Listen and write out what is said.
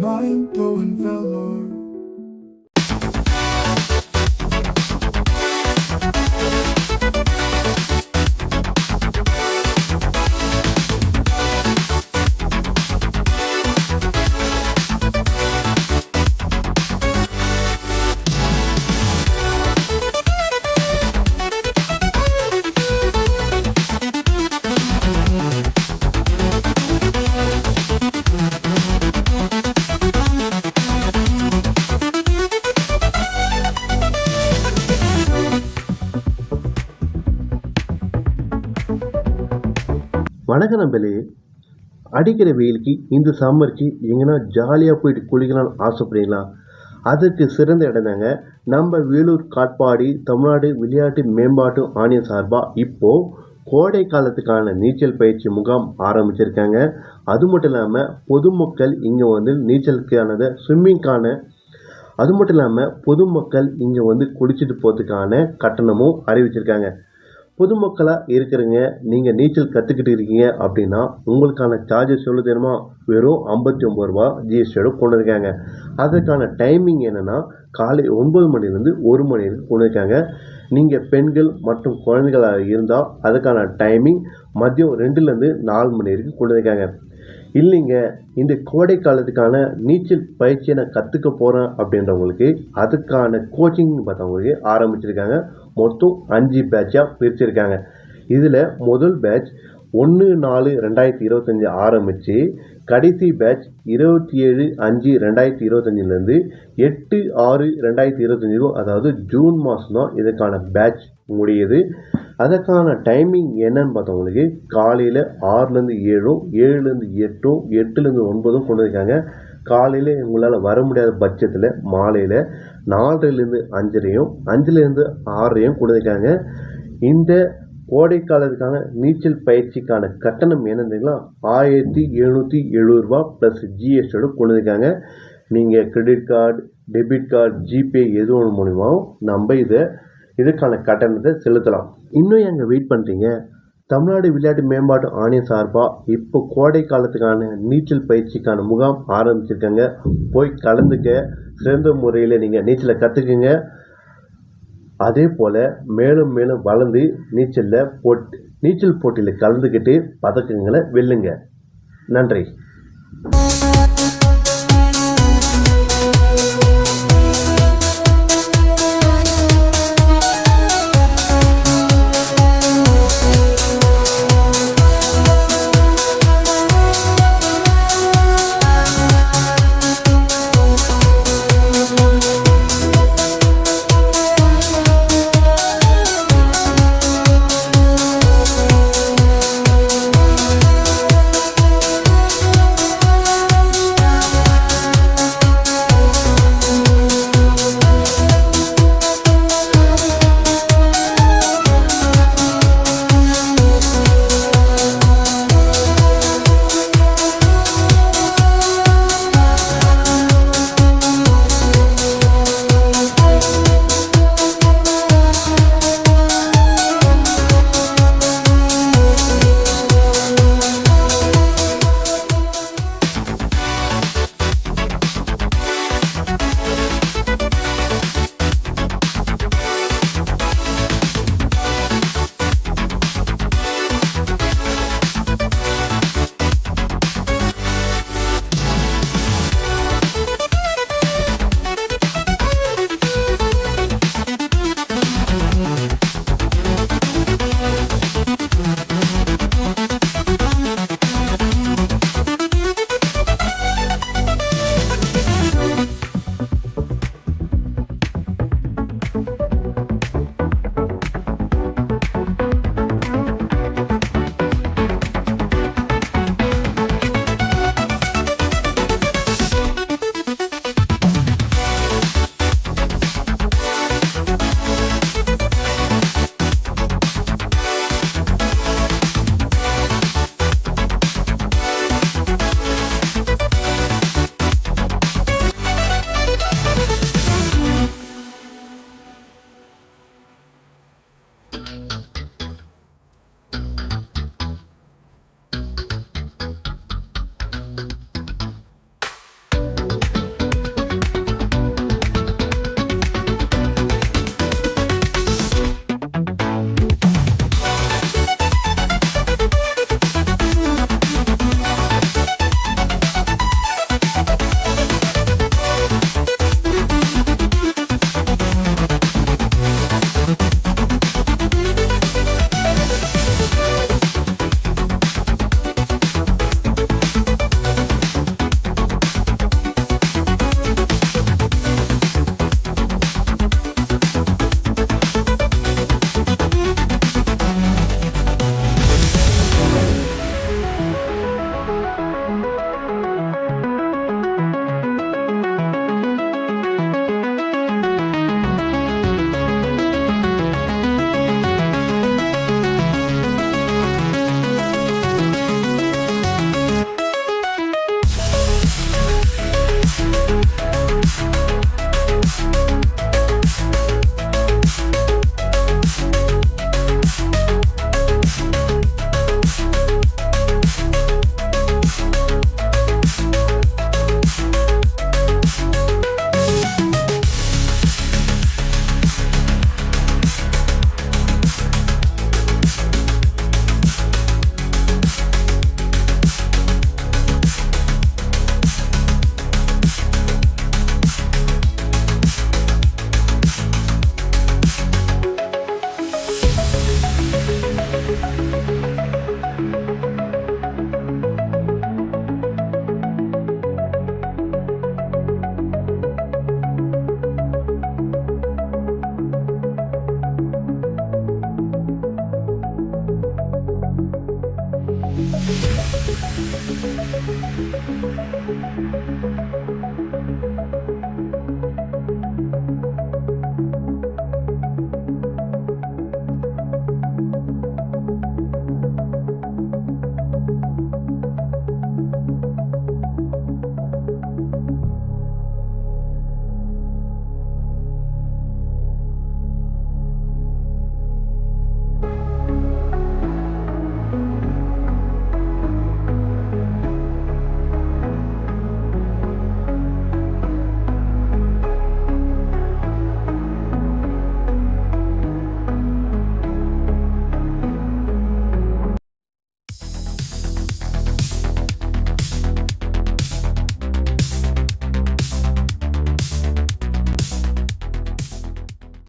Mind-blowing velour. வணக்கம் நம்பளே. அடிக்கிற வெயிலுக்கு இந்த சம்மருக்கு எங்கன்னா ஜாலியாக போயிட்டு குளிக்கலாம்னு ஆசைப்படுறீங்களா? அதற்கு சிறந்த இடம் தாங்க நம்ம வேலூர் காட்பாடி தமிழ்நாடு விளையாட்டு மேம்பாட்டு ஆணையம் சார்பாக இப்போது கோடை காலத்துக்கான நீச்சல் பயிற்சி முகாம் ஆரம்பிச்சிருக்காங்க. அது மட்டும் இல்லாமல் பொதுமக்கள் இங்கே வந்து நீச்சலுக்கானதை ஸ்விம்மிங்கான அது மட்டும் இல்லாமல் பொதுமக்கள் இங்கே வந்து குளிச்சுட்டு போகிறதுக்கான கட்டணமும் அறிவிச்சிருக்காங்க. பொதுமக்களாக இருக்கிறீங்க, நீங்கள் நீச்சல் கற்றுக்கிட்டு இருக்கீங்க அப்படின்னா உங்களுக்கான சார்ஜஸ் எவ்வளோ தெரியுமா? வெறும் 59 ரூபா ஜிஎஸ்டியோட கொண்டு இருக்காங்க. அதற்கான டைமிங் என்னென்னா காலை 9 மணிலேருந்து 1 மணி வரைக்கும் கொண்டு இருக்காங்க. நீங்கள் பெண்கள் மற்றும் குழந்தைகளாக இருந்தால் அதுக்கான டைமிங் மதியம் 2லேருந்து 4 மணி வரைக்கும் கொண்டு இருக்காங்க. இல்லைங்க, இந்த கோடை காலத்துக்கான நீச்சல் பயிற்சியை நான் கற்றுக்க போகிறேன் அப்படின்றவங்களுக்கு அதுக்கான கோச்சிங் பார்த்தவங்களுக்கு ஆரம்பிச்சிருக்காங்க. மொத்தம் 5 பேட்சாக பிரிச்சிருக்காங்க. இதில் முதல் பேட்ச் 1/4/2025 ஆரம்பித்து கடைசி பேட்ச் 27/5/2025 8/6/2025 அதாவது ஜூன் மாதம் தான் இதுக்கான பேட்ச் முடியுது. அதற்கான டைமிங் என்னன்னு பார்த்தவங்களுக்கு காலையில் 6லேருந்து 7ம் 7லேருந்து 8ம் 8லேருந்து 9ம் கொண்டு இருக்காங்க. காலையில் உங்களால் வர முடியாத பட்சத்தில் மாலையில் 4லேருந்து 5:30யும் 5லேருந்து 6:30யும் கொண்டு இருக்காங்க. இந்த கோடை காலத்துக்கான நீச்சல் பயிற்சிக்கான கட்டணம் என்னதுங்களா 1770 ரூபா ப்ளஸ் ஜிஎஸ்டியோடு கொண்டு இருக்காங்க. நீங்கள் credit card, debit card, GPay எது ஒன்று மூலியமாகவும் நம்ம இதுக்கான கட்டணத்தை செலுத்தலாம். இன்னும் எங்கே வெயிட் பண்ணுறீங்க? தமிழ்நாடு விளையாட்டு மேம்பாட்டு ஆணையம் சார்பாக இப்போ கோடை காலத்துக்கான நீச்சல் பயிற்சிக்கான முகாம் ஆரம்பிச்சிருக்காங்க. போய் கலந்துக்க, சிறந்த முறையில் நீங்கள் நீச்சலை கற்றுக்குங்க. அதே போல் மேலும் மேலும் வளர்ந்து நீச்சல் போட்டியில் கலந்துக்கிட்டு பதக்கங்களை வெல்லுங்க. நன்றி.